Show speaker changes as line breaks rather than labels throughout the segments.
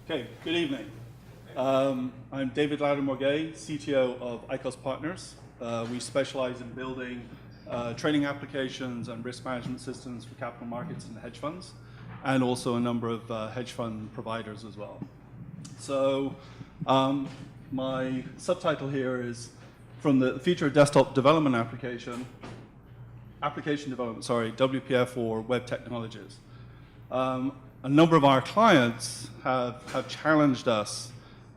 Okay, good evening. I'm David Lattimore-Gay, CTO of ICOS Partners. We specialize in building trading applications and risk management systems for capital markets and hedge funds, and also a number of hedge fund providers as well. So my subtitle here is from the future of desktop development application development, WPF or web technologies. A number of our clients have challenged us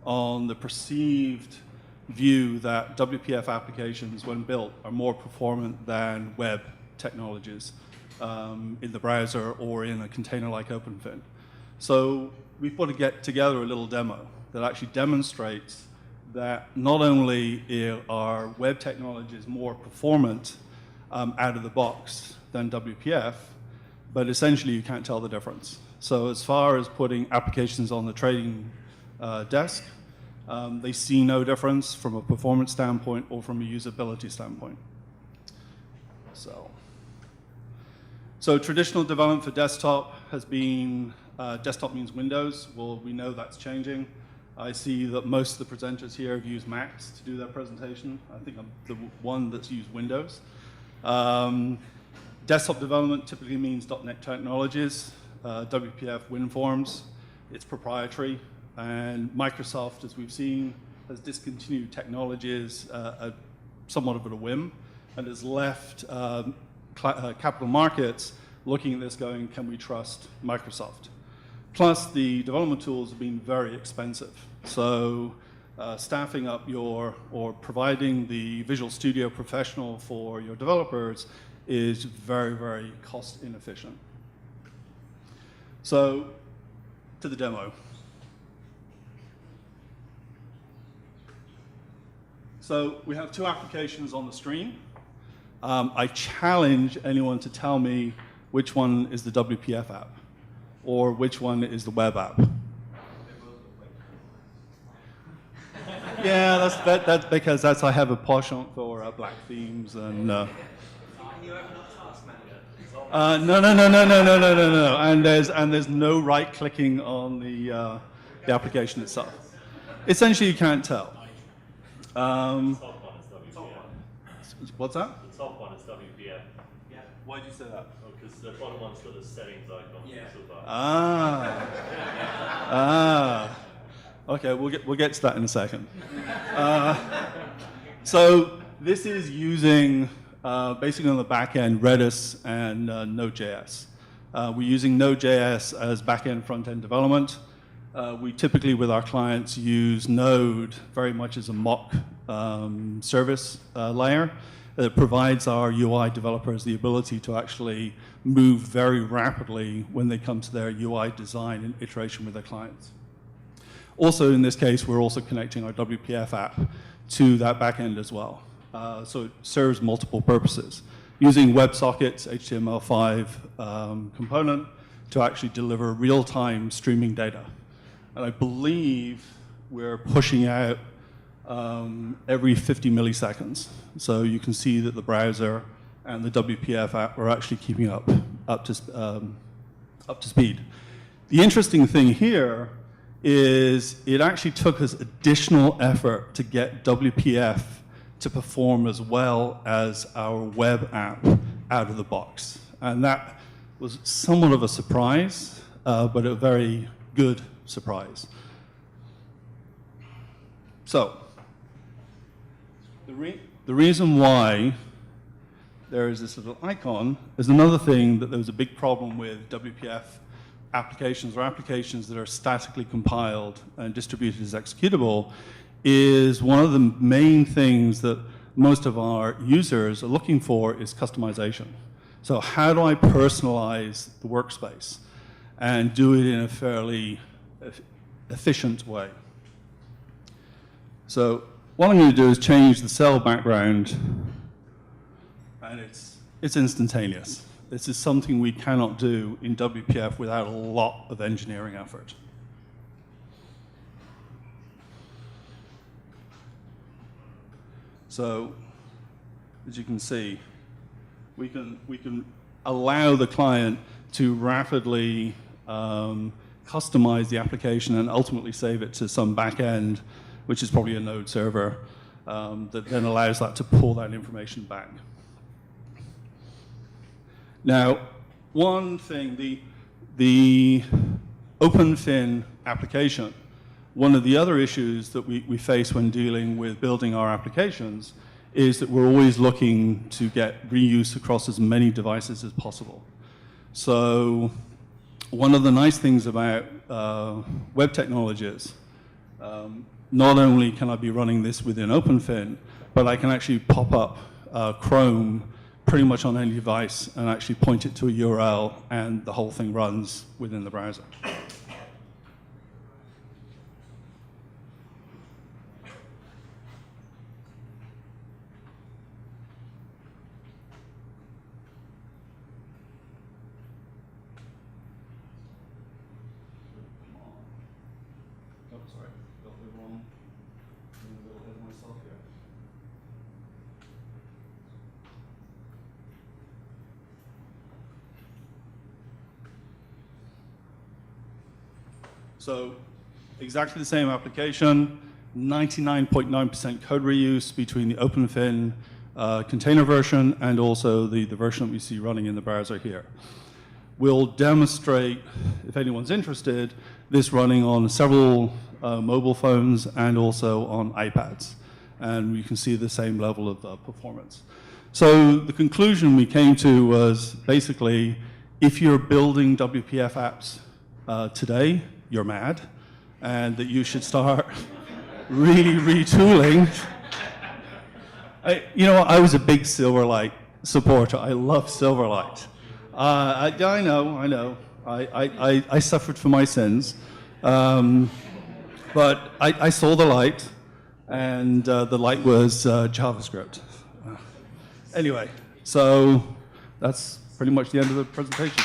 on the perceived view that WPF applications, when built, are more performant than web technologies in the browser or in a container like OpenFin. So we put together a little demo that actually demonstrates that not only are web technologies more performant out of the box than WPF, but essentially you can't tell the difference. So as far as putting applications on the trading desk, they see no difference from a performance standpoint or from a usability standpoint. So traditional development for desktop has been, desktop means Windows. Well, we know that's changing. I see that most of the presenters here have used Macs to do their presentation. I think I'm the one that's used Windows. Desktop development typically means .NET technologies. WPF WinForms, it's proprietary, and Microsoft, as we've seen, has discontinued technologies somewhat of at a whim, and has left capital markets looking at this going, can we trust Microsoft? Plus, the development tools have been very expensive. So staffing up or providing the Visual Studio Professional for your developers is very, very cost inefficient. So, to the demo. So we have two applications on the screen. I challenge anyone to tell me which one is the WPF app or which one is the web app. Yeah, that's because I have a penchant for black themes and. No. And there's no right clicking on the application itself. Essentially, you can't tell. What's that?
The top one is WPF.
Yeah. Why did you say that?
Oh, because the bottom one's got a settings icon.
Yeah. Okay, we'll get to that in a second. So this is using basically on the back end Redis and Node.js. We're using Node.js as back end, front end development. We typically, with our clients, use Node very much as a mock service layer that provides our UI developers the ability to actually move very rapidly when they come to their UI design and iteration with their clients. Also, in this case, we're also connecting our WPF app to that back end as well. So it serves multiple purposes. Using WebSockets, HTML5 component to actually deliver real-time streaming data. And I believe we're pushing out every 50 milliseconds. So you can see that the browser and the WPF app are actually keeping up to speed. The interesting thing here is it actually took us additional effort to get WPF to perform as well as our web app out of the box. And that was somewhat of a surprise, but a very good surprise. So, the reason why there is this little icon is another thing that there was a big problem with WPF applications or applications that are statically compiled and distributed as executable is one of the main things that most of our users are looking for is customization. So how do I personalize the workspace and do it in a fairly efficient way? So what I'm going to do is change the cell background, and it's instantaneous. This is something we cannot do in WPF without a lot of engineering effort. So, as you can see, we can allow the client to rapidly customize the application and ultimately save it to some back end, which is probably a node server, that then allows that to pull that information back. Now, one thing, the OpenFin application, one of the other issues that we face when dealing with building our applications is that we're always looking to get reuse across as many devices as possible. So one of the nice things about web technologies, not only can I be running this within OpenFin, but I can actually pop up Chrome pretty much on any device and actually point it to a URL, and the whole thing runs within the browser. So exactly the same application, 99.9% code reuse between the OpenFin container version and also the version that we see running in the browser here. We'll demonstrate, if anyone's interested, this running on several mobile phones and also on iPads. And you can see the same level of performance. So the conclusion we came to was basically, if you're building WPF apps today, you're mad, and that you should start really retooling. I was a big Silverlight supporter. I love Silverlight. I know. I suffered for my sins. But I saw the light, and the light was JavaScript. Anyway, so that's pretty much the end of the presentation.